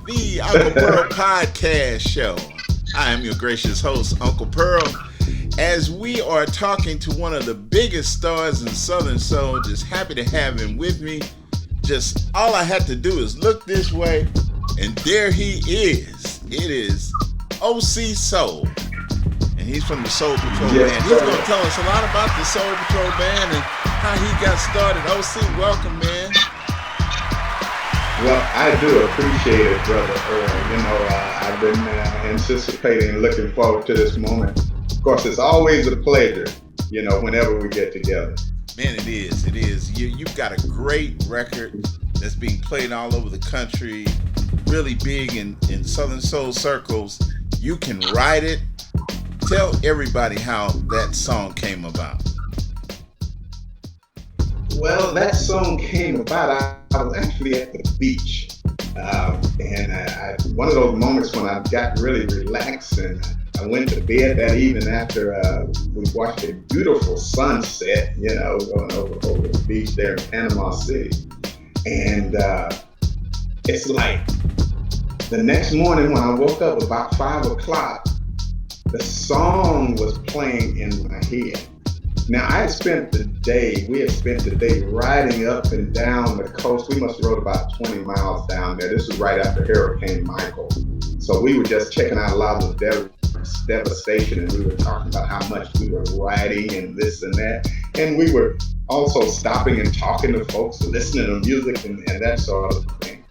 the Uncle Pearl podcast show. I am your gracious host, Uncle Pearl. As we are talking to one of the biggest stars in Southern Soul, just happy to have him with me. Just all I had to do is look this way, and there he is. It is OC Soul, and he's from the Soul Patrol Band. He's going to tell us a lot about the Soul Patrol Band and how he got started. OC, welcome, man. Well, I do appreciate it, Brother Earl. I've been anticipating and looking forward to this moment. Of course, it's always a pleasure, whenever we get together. Man, it is. It is. You've got a great record that's being played all over the country, really big in Southern Soul circles. You can write it. Tell everybody how that song came about. Well, that song came about. I was actually at the beach, and one of those moments when I got really relaxed, and I went to bed that evening after we watched a beautiful sunset, going over the beach there in Panama City. And it's like the next morning when I woke up about 5 o'clock, the song was playing in my head. Now, we had spent the day riding up and down the coast. We must have rode about 20 miles down there. This was right after Hurricane Michael. So we were just checking out a lot of the devastation, and we were talking about how much we were riding and this and that. And we were also stopping and talking to folks, listening to music and that sort of thing.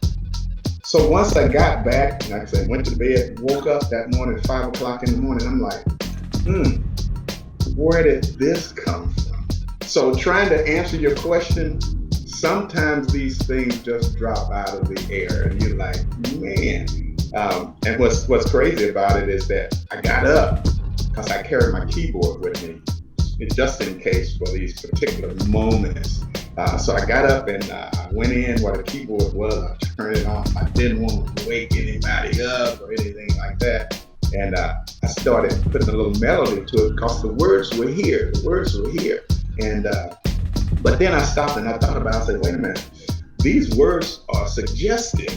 So once I got back, like I said, went to bed, woke up that morning, 5 o'clock in the morning, I'm like, where did this come from? So trying to answer your question, sometimes these things just drop out of the air and you're like, man. And what's crazy about it is that I got up because I carried my keyboard with me just in case for these particular moments. So I got up and I went in where the keyboard was. I turned it on. I didn't want to wake anybody up or anything like that. And I started putting a little melody to it because the words were here. And but then I stopped and I thought about it. I said, wait a minute. These words are suggestive.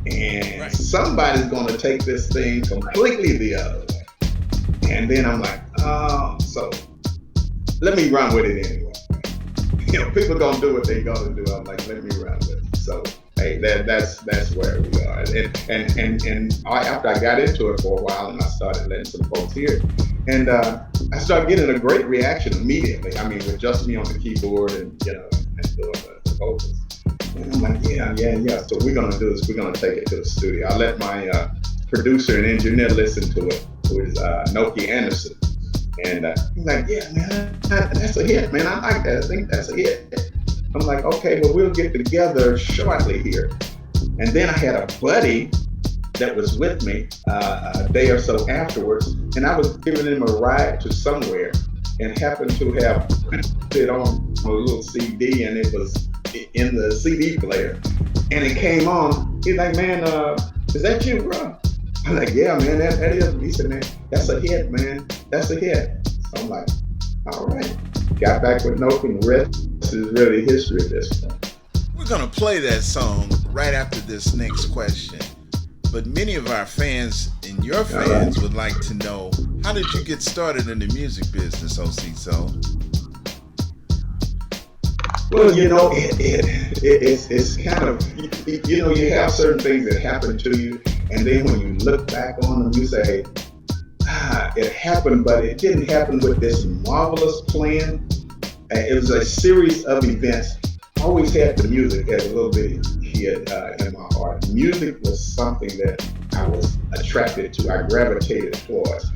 And somebody's going to take this thing completely the other way. And then I'm like, so let me run with it anyway. People going to do what they're going to do. I'm like, let me run with it. So, hey, that's where we are. And after I got into it for a while and I started letting some folks hear it, and I started getting a great reaction immediately. I mean, with just me on the keyboard and, and doing the vocals. And I'm like, yeah. So we're going to do this. We're going to take it to the studio. I let my producer and engineer listen to it, who is Noki Anderson. And he's like, yeah, man, that's a hit, man. I like that. I think that's a hit. I'm like, okay, well, we'll get together shortly here. And then I had a buddy that was with me a day or so afterwards. And I was giving him a ride to somewhere and happened to have put it on a little CD, and it was in the CD player, and it came on. He's like, man, is that you, bro? I'm like, yeah, man, that is. He said, man, that's a hit, man. That's a hit. So I'm like, all right. Got back with Noki, and the rest is really history at this point. We're going to play that song right after this next question. But many of our fans and your fans would like to know, how did you get started in the music business, OC Soul? Well, it's kind of, you have certain things that happen to you, and then when you look back on them, you say, it happened, but it didn't happen with this marvelous plan. It was a series of events. I always had the music as a little bitty kid in my heart. Music was something that I was attracted to. I gravitated towards.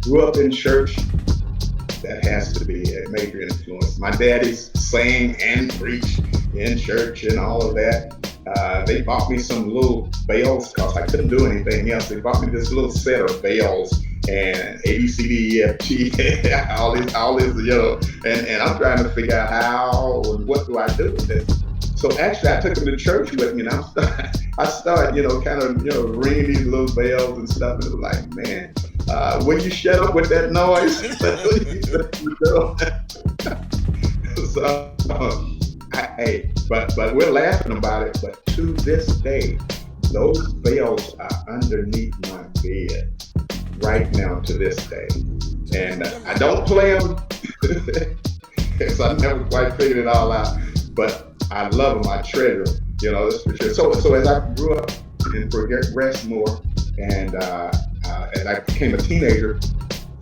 Grew up in church. That has to be a major influence. My daddy sang and preached in church and all of that. They bought me some little bells because I couldn't do anything else. They bought me this little set of bells and A, B, C, D, E, F, G, all this, and I'm trying to figure out how and what do I do with this. So actually, I took them to church with me, and I started, ringing these little bells and stuff, and it was like, man, will you shut up with that noise? So, but we're laughing about it. But to this day, those bells are underneath my bed right now to this day. And I don't play them because I never quite figured it all out. But I love them. I treasure them. That's for sure. So as I grew up and progressed more, and as I became a teenager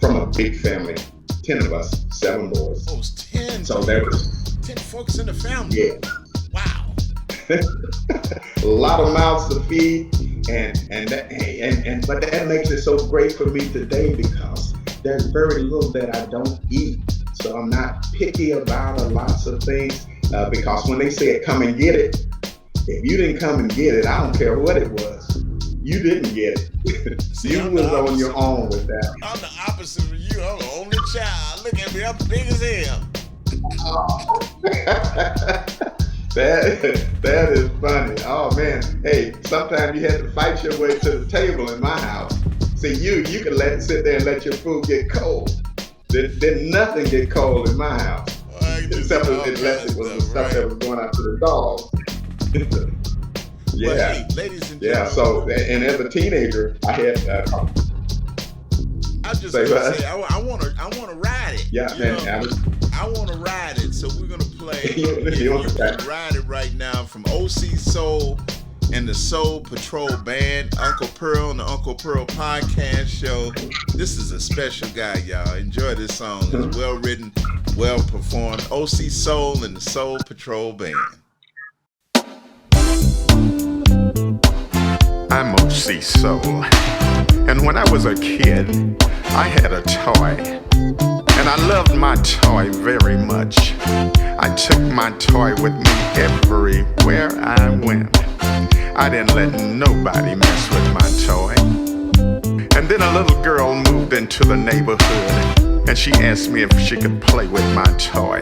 from a big family, 10 of us, 7 boys. Oh, it's 10. So there was 10 folks in the family. Yeah. Wow. A lot of mouths to feed, but that makes it so great for me today because there's very little that I don't eat. So I'm not picky about lots of things because when they said come and get it, if you didn't come and get it, I don't care what it was. You didn't get it. See, you was on your own with that. I'm the opposite of you. I'm the only child. Look at me, I'm big as hell. Oh. That is funny. Oh man. Hey, sometimes you had to fight your way to the table in my house. See, you could sit there and let your food get cold. Did nothing get cold in my house. Except unless it was the stuff that was going out to the dogs. Yeah. Well, hey, ladies and gentlemen. Yeah, so, and as a teenager, I had... I just want to say, I want to ride it. Yeah, man. I want to ride it, so we're going to play you can ride it right now from OC Soul and the Soul Patrol Band, Uncle Pearl and the Uncle Pearl Podcast Show. This is a special guy, y'all. Enjoy this song. It's well written, well performed. OC Soul and the Soul Patrol Band. I'm OC Soul, and when I was a kid, I had a toy, and I loved my toy very much. I took my toy with me everywhere I went. I didn't let nobody mess with my toy. And then a little girl moved into the neighborhood, and she asked me if she could play with my toy.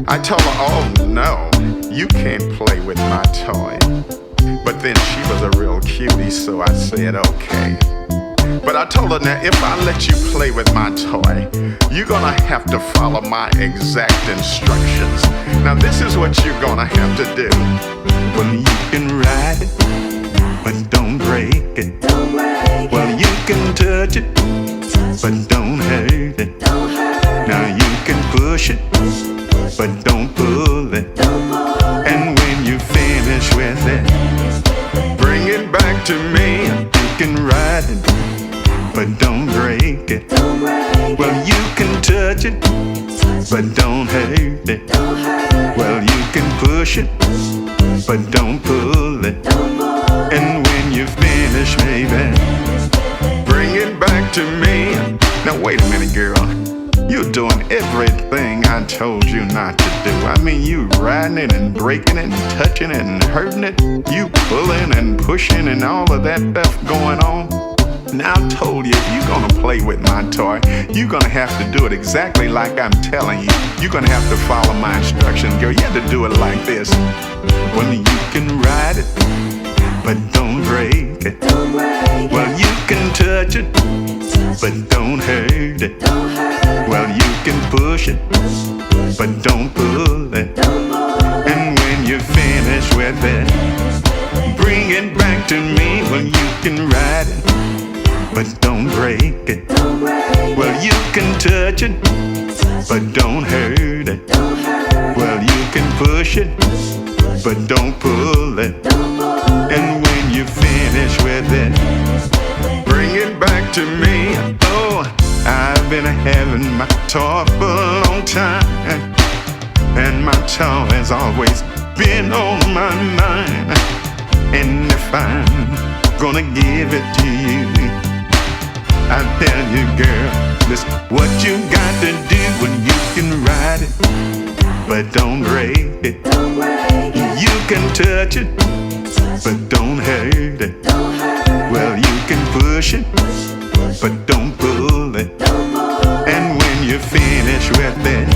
I told her, oh no, you can't play with my toy. But then she was a real cutie, so I said okay. But I told her, now if I let you play with my toy, you're gonna have to follow my exact instructions. Now this is what you're gonna have to do. Well, you can ride it, but don't break it. Well, you can touch it, but don't hurt it. Now you can push it, but don't pull it. And when you finish with it, bring it back to me. You can ride it, but don't break it. Well, you can touch it, but don't hurt it. Well, you can push it, but don't pull it. And when you finish, baby, bring it back to me. Now wait a minute, girl. You're doing everything I told you not to do. I mean, you riding it and breaking it and touching it and hurting it. You pulling and pushing and all of that stuff going on. Now I told you, if you're gonna play with my toy, you're gonna have to do it exactly like I'm telling you. You're gonna have to follow my instructions, girl. You have to do it like this. Well, you can ride it, but don't break it. Well, you can touch it, but don't hurt it. Well, you can push it, but don't pull it. And when you finish with it, bring it back to me. Well, you can ride it, but don't break it. Well, you can touch it, but don't hurt it. Well, you can push it, but don't pull it. And when you finish with it, bring it back to me. Oh, I've been having my toy for a long time, and my toy has always been on my mind. And if I'm gonna give it to you, I tell you, girl, this what you got to do. When you can ride it, but don't break it. You can touch it, but don't hurt it. Well, you can push it, but don't pull it. And when you finish with it,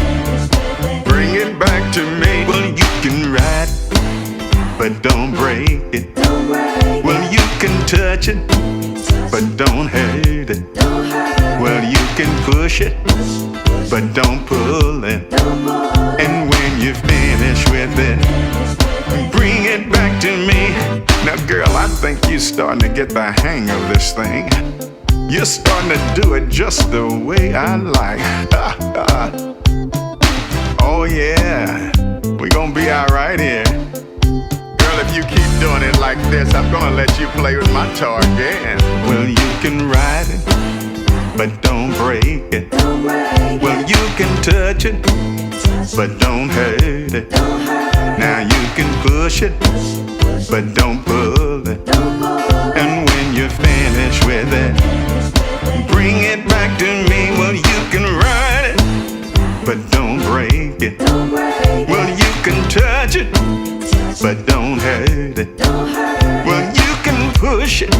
bring it back to me. Well, you can ride it, but don't break it. Well, you can touch it, but don't hurt it. Well, you can push it, but don't pull it. And when you finish with it, bring it back to me. Now Now, girl, I think you're starting to get the hang of this thing. You're starting to do it just the way I like. Oh yeah, we gonna be alright here. Girl, if you keep doing it like this, I'm gonna let you play with my toy again. Well, you can ride it, but don't break it. Well, you can touch it, but don't hurt it. Now you can push it, but don't pull it. And when you're finished with it, bring it back to me. Well, you can ride it, but don't break it. Well, you can touch it, but don't hurt it. Well, you can push it,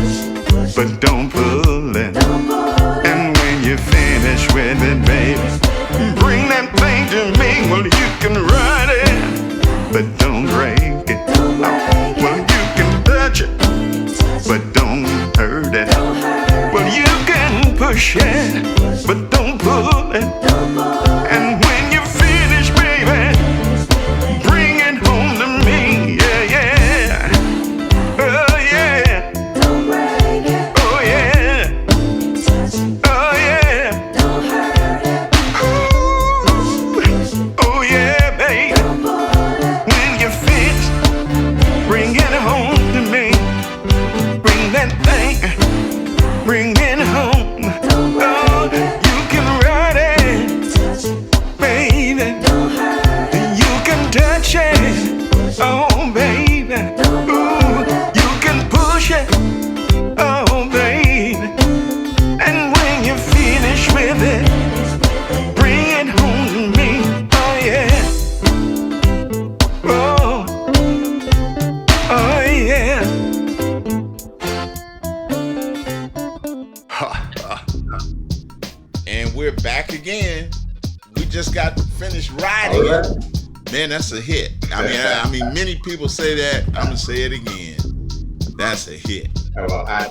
but don't pull it. And when you're finished with it, baby, bring that thing to me. Well, you can ride it, but don't break it. Well, you can touch it, but don't hurt it. Well, you can push it, but don't pull it. And when you're finished, baby, bring it home to me. Yeah, yeah. Oh, yeah. Oh, yeah. Oh, yeah. Ooh. Oh, yeah, baby. When you're finished, bring it home to me. Bring that thing, bring it home. Oh, you can ride it, baby. You can touch it, oh, baby. Ooh, you can push it, oh, baby. And when you're finished with it, bring it home to me. Oh, yeah. Oh, oh, yeah. And we're back again. We just got finished riding All right. it. Man, that's a hit. I mean, many people say that. I'm gonna say it again. That's a hit. Well, I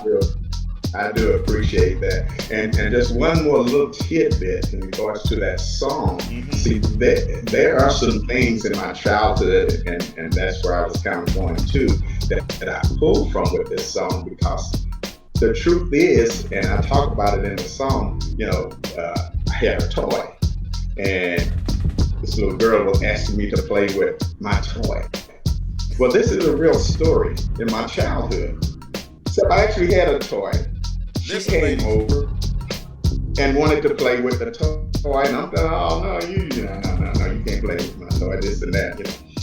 do appreciate that. And just one more little tidbit in regards to that song. Mm-hmm. See, there are some things in my childhood, and that's where I was kind of going to, that I pulled from with this song, because the truth is, and I talk about it in the song, I had a toy, and this little girl was asking me to play with my toy. Well, this is a real story in my childhood. So I actually had a toy. She came over and wanted to play with the toy, and I'm thinking, oh no, no, you can't play with my toy, this and that,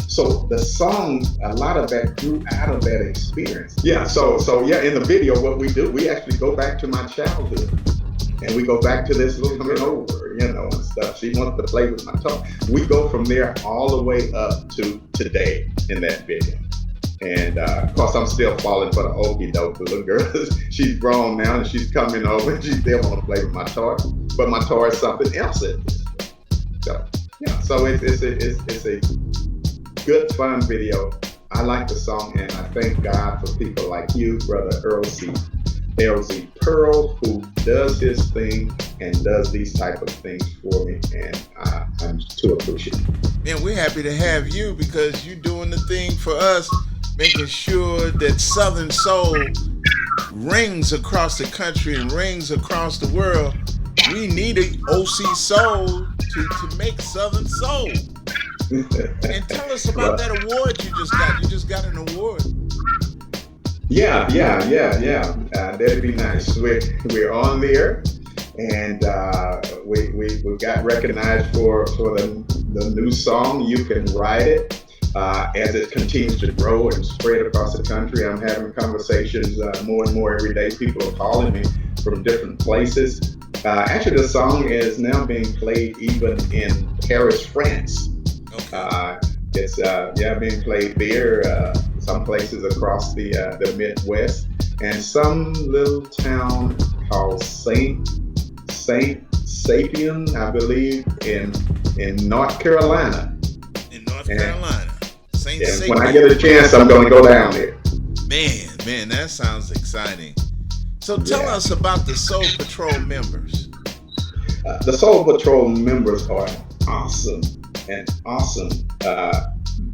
So the song, a lot of that grew out of that experience. Yeah, so in the video, what we do, we actually go back to my childhood, and we go back to this little coming over, and stuff. She wants to play with my toy. We go from there all the way up to today in that video. And of course, I'm still falling for the okie doke. The little girl, she's grown now, and she's coming over, and she still want to play with my toy. But my toy is something else at this point. So yeah, so it's a good, fun video. I like the song, and I thank God for people like you, Brother Earl LZ Pearl, who does his thing and does these type of things for me, and I'm too appreciative. Man, we're happy to have you, because you're doing the thing for us, making sure that Southern Soul rings across the country and rings across the world. We need an OC Soul to make Southern Soul. And tell us about that award you just got. You just got an award. Yeah. That'd be nice. We're on there, and we got recognized for the new song. You Can Ride It. As it continues to grow and spread across the country, I'm having conversations more and more every day. People are calling me from different places. Actually, the song is now being played even in Paris, France. Okay. It's being played there, some places across the Midwest, and some little town called Saint Sapien, I believe, in North Carolina. In North Carolina. And when I get a chance, I'm going to go down there. Man, that sounds exciting. So tell us about the Soul Patrol members. The Soul Patrol members are an awesome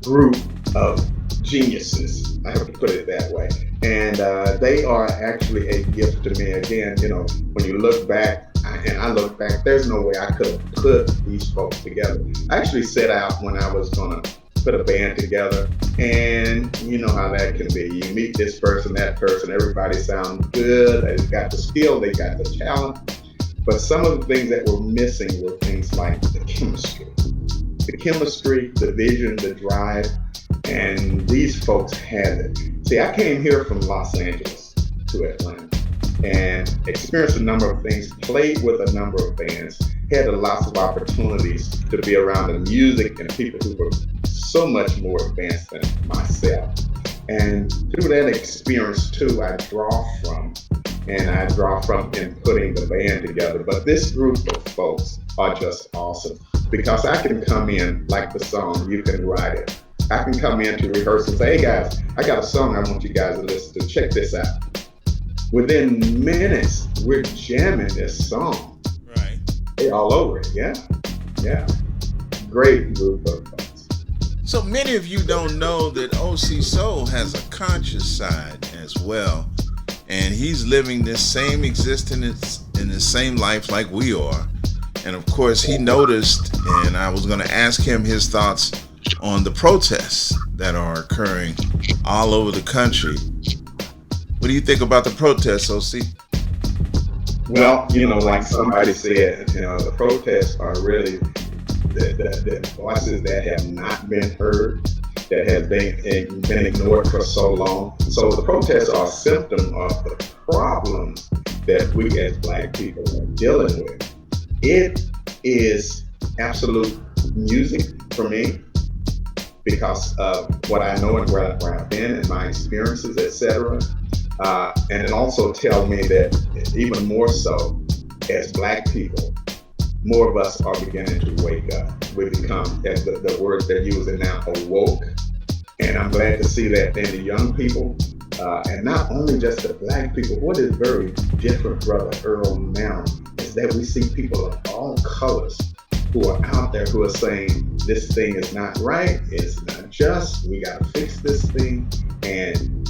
group of geniuses. I have to put it that way. And they are actually a gift to me. Again, when you look back, and I look back, there's no way I could have put these folks together. I actually set out when I was going to put a band together, and you know how that can be. You meet this person, that person, everybody sounds good, they got the skill, they got the talent, but some of the things that were missing were things like the chemistry, the vision, the drive, and these folks had it. See, I came here from Los Angeles to Atlanta and experienced a number of things, played with a number of bands, had lots of opportunities to be around the music and people who were so much more advanced than myself. And through that experience too, I draw from in putting the band together. But this group of folks are just awesome because I can come in like the song, you can write it. I can come in to rehearse and say, hey guys, I got a song I want you guys to listen to. Check this out. Within minutes, we're jamming this song. Right. They're all over it. Yeah. Great group of folks. So many of you don't know that OC Soul has a conscious side as well. And he's living this same existence in the same life like we are. And of course, he noticed, and I was going to ask him his thoughts on the protests that are occurring all over the country. What do you think about the protests, OC? Well, like somebody said, the protests are really the voices that have not been heard, that have been ignored for so long. So the protests are a symptom of the problems that we as Black people are dealing with. It is absolute music for me because of what I know and where I've been and my experiences, etc. And it also tells me that even more so, as Black people, more of us are beginning to wake up. We become, as the word they're using now, awoke. And I'm glad to see that in the young people. And not only just the Black people. What is very different, Brother Earl, now is that we see people of all colors who are out there who are saying this thing is not right, it's not just, we got to fix this thing. And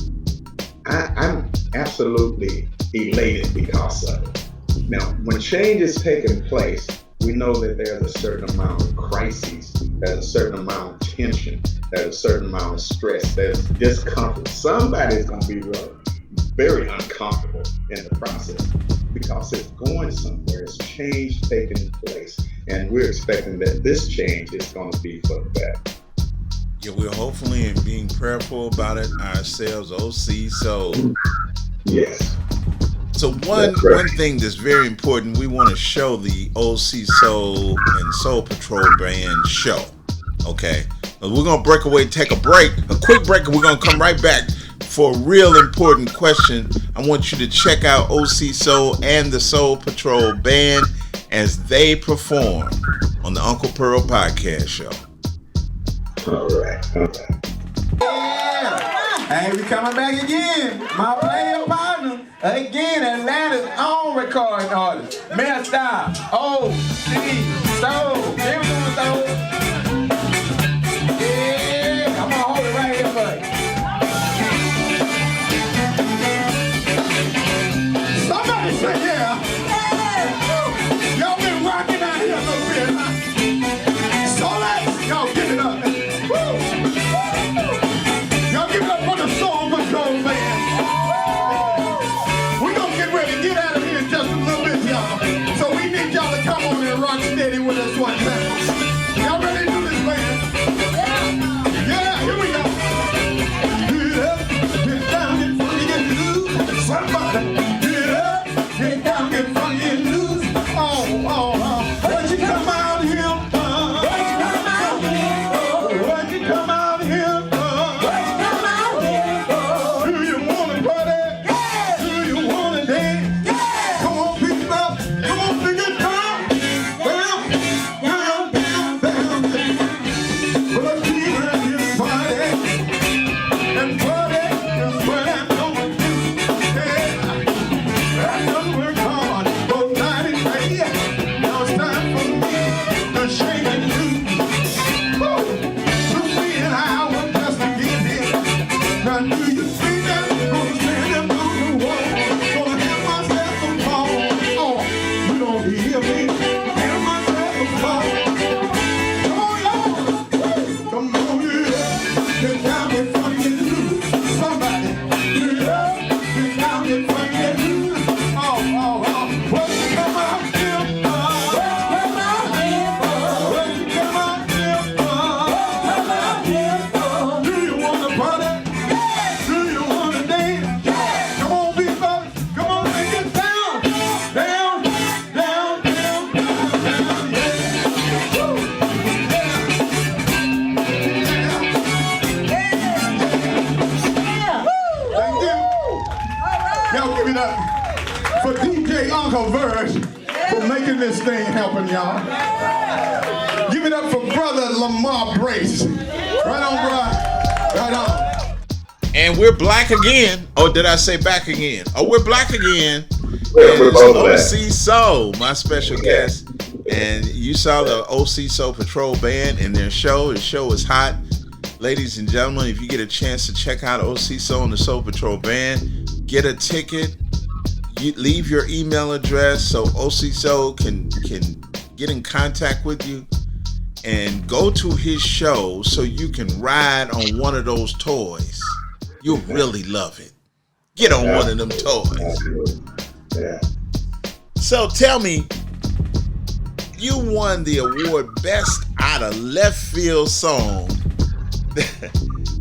I'm absolutely elated because of it. Now, when change is taking place, we know that there's a certain amount of crises, there's a certain amount of tension, there's a certain amount of stress, there's discomfort. Somebody's going to be really very uncomfortable in the process because it's going somewhere. It's change taking place. And we're expecting that this change is going to be for the better. Yeah, we're hopefully and being prayerful about it ourselves, OC Soul. Yes. So one thing that's very important, we want to show the OC Soul and Soul Patrol Band show. Okay? We're going to break away, take a quick break, and we're going to come right back for a real important question. I want you to check out OC Soul and the Soul Patrol Band as they perform on the Uncle Pearl Podcast Show. All right. Yeah. Hey, we coming back again. My player partner. Again, Atlanta's own recording artist. Mayor Style. OC Soul. Here we go, Soul. Yeah. I'm gonna hold it right here for you. Somebody say yeah. Y'all been rocking out here a little bit, huh? So let's, y'all give it up. Woo. Y'all give it up for the Soul Patrol Band. We're gonna get ready to get out of here in just a little bit, y'all. So we need y'all to come on and rock steady with us one time. Y'all ready? Uncle Verse for making this thing happen, y'all. Give it up for Brother Lamar Brace. Right on, bro. Right on. And we're black again. Oh, did I say back again? Oh, we're black again. We're both OC Soul, my special guest. And you saw the OC Soul Patrol Band in their show. The show is hot. Ladies and gentlemen, if you get a chance to check out OC Soul and the Soul Patrol Band, get a ticket. You leave your email address so OC Soul can get in contact with you, and go to his show so you can ride on one of those toys. You'll really love it. Get on one of them toys. Yeah. So tell me, you won the award Best Out of Left Field Song.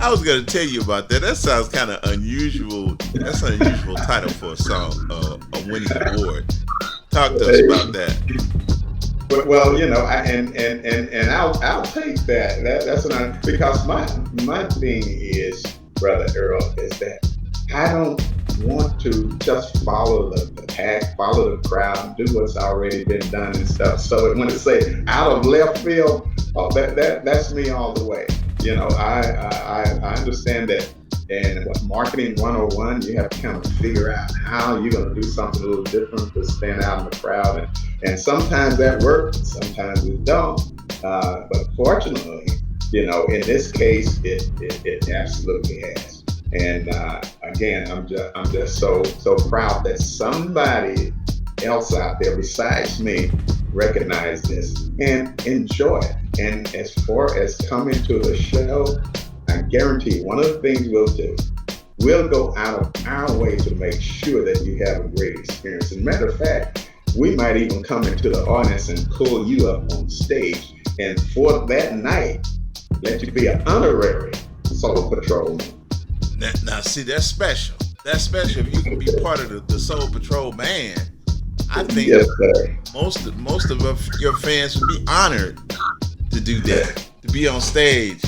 I was going to tell you about that. That sounds kind of unusual. That's an unusual title for a song, a winning award. Talk to us about that. Well, you know, I'll take that. That's because my thing is, Brother Earl, is that I don't want to just follow the pack, follow the crowd, do what's already been done and stuff. So when it say out of left field, that's me all the way. You know, I understand that in marketing 101, you have to kind of figure out how you're going to do something a little different to stand out in the crowd. And sometimes that works, sometimes it don't. But fortunately, you know, in this case, it absolutely has. And again, I'm just so proud that somebody else out there besides me recognize this and enjoy it. And as far as coming to the show, I guarantee one of the things we'll do, we'll go out of our way to make sure that you have a great experience. As a matter of fact, we might even come into the audience and pull you up on stage, and for that night, let you be an honorary Soul Patrolman. Now, see, that's special. That's special if you can be part of the Soul Patrol Band. I think yes, sir. most of your fans would be honored to do that, to be on stage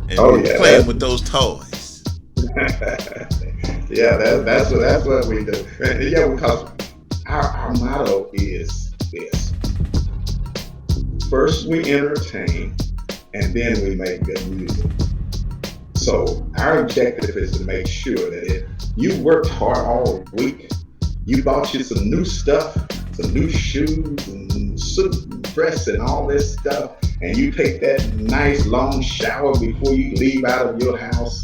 and playing with those toys. Yeah, that's what we do. And yeah, because our motto is this: first we entertain, and then we make good music. So our objective is to make sure that you worked hard all week, you bought you some new stuff, some new shoes and suit and dress and all this stuff, and you take that nice long shower before you leave out of your house,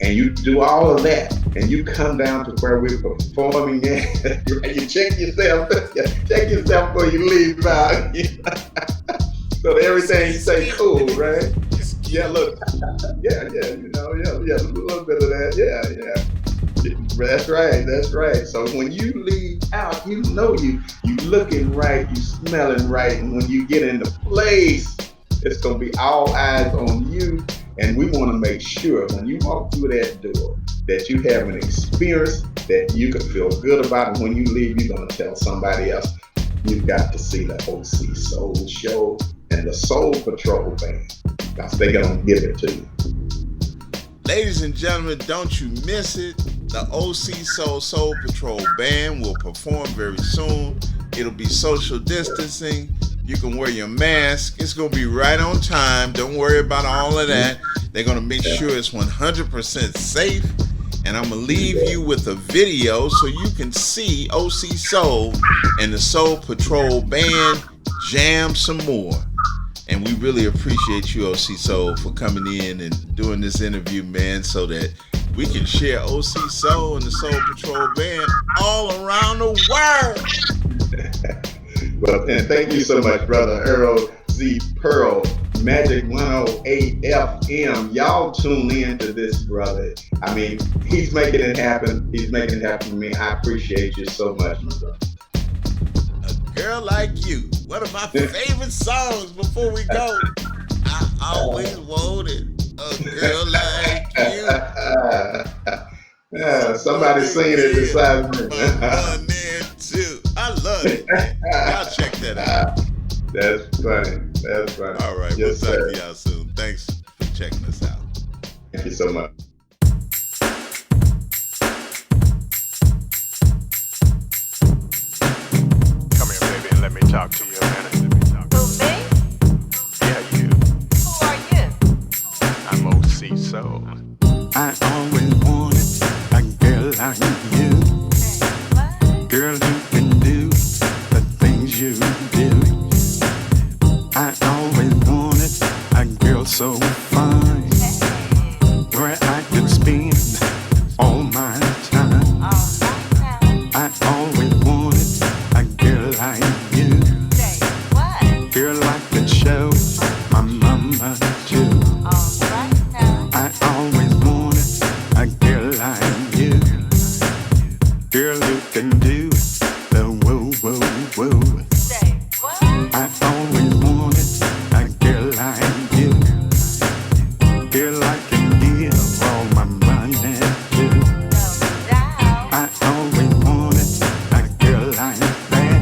and you do all of that, and you come down to where we're performing at. You check yourself before you leave out. So that everything you say cool, right? Yeah, look, yeah, you know, yeah, a little bit of that, yeah. That's right. So when you leave out, you know you looking right, you smelling right, and when you get into place, it's gonna be all eyes on you. And we want to make sure when you walk through that door that you have an experience that you can feel good about, and when you leave, you're gonna tell somebody else you've got to see the OC Soul Show and the Soul Patrol Band, because they're gonna give it to you. Ladies and gentlemen, don't you miss it. The OC Soul Patrol Band will perform very soon. It'll be social distancing. You can wear your mask. It's going to be right on time. Don't worry about all of that. They're going to make sure it's 100% safe. And I'm going to leave you with a video so you can see OC Soul and the Soul Patrol Band jam some more. And we really appreciate you, OC Soul, for coming in and doing this interview, man, so that we can share OC Soul and the Soul Patrol Band all around the world. Well, and thank you so much, Brother Earl Z. Pearl, Magic 108 FM. Y'all tune in to this brother. I mean, he's making it happen. He's making it happen for me. I appreciate you so much, my brother. A Girl Like You, one of my favorite songs before we go. I always wanted a girl like you. Yeah, somebody singing it beside me. One and two. I love it. Y'all check that out. That's funny. All right, yes, we'll talk to y'all soon. Thanks for checking us out. Thank you so much. talk to you a minute. Who, me? Yeah, you. Who are you? I'm OC Soul. I always wanted a girl like you. What? Girl who can do the things you do. I always wanted a girl so fine, where I could spend all my time. All right now. I always wanted a girl like you. Say what? Girl I could show my mama too. All right now. I always wanted a girl like you. Girl who can do the woo woo woo. Say what? I always wanted a girl like you. Girl I can give all my money to. No doubt. I always wanted a girl like that.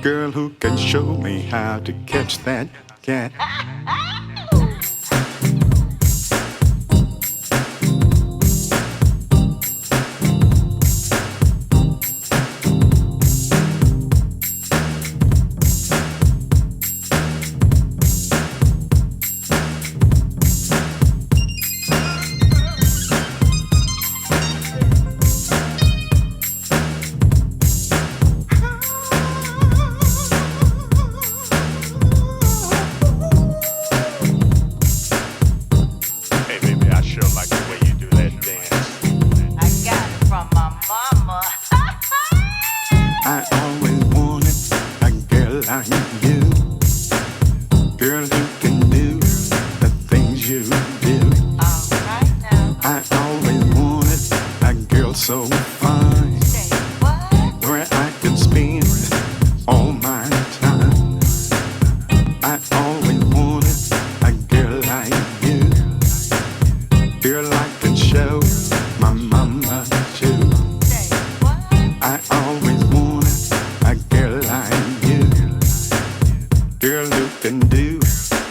Girl who can show me how to catch that cat. Hey, baby, I sure like the way you do that dance. I got it from my mama. I always wanted a girl like you. Girl who can do the things you do. All right now. I always wanted a girl so fine, Say what? where I could spend all my time. I always wanted a girl like you. Girl I could show my mama too. Say what? I always wanted a girl like you. Girl who can do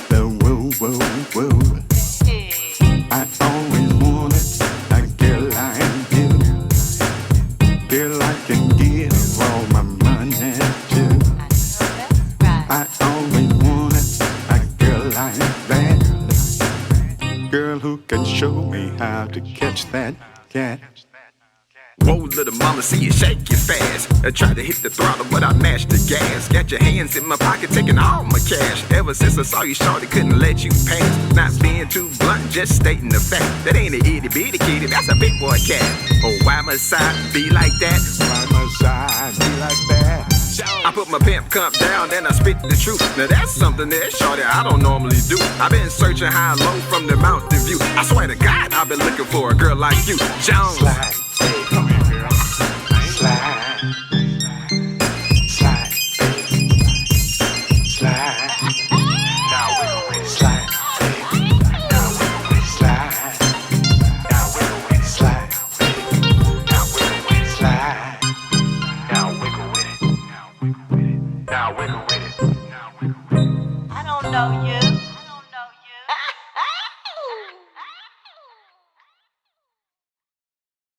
the woo woo woo. Hey. I always wanted a girl like you. Girl I can give all my money to. I know that's right. I always wanted a girl like that. Girl who can show me how to catch that cat. Whoa, little mama, see you shake it fast. I tried to hit the throttle, but I mashed the gas. Got your hands in my pocket, taking all my cash. Ever since I saw you, shorty, couldn't let you pass. Not being too blunt, just stating the fact. That ain't a itty bitty kitty, that's a big boy cat. Oh, why must I be like that? Why must I be like that? I put my pimp cup down, then I spit the truth. Now that's something that shorty I don't normally do. I've been searching high and low from the mountain view. I swear to God, I've been looking for a girl like you, Jones. Slide, baby, come here, girl. Slide, slide, baby, slide. Now wiggle with it, slide, baby. Now wiggle with it, slide. Now wiggle with it, slide, baby. Now wiggle with it, slide. Now wiggle with it. Now wiggle with it. I don't know you.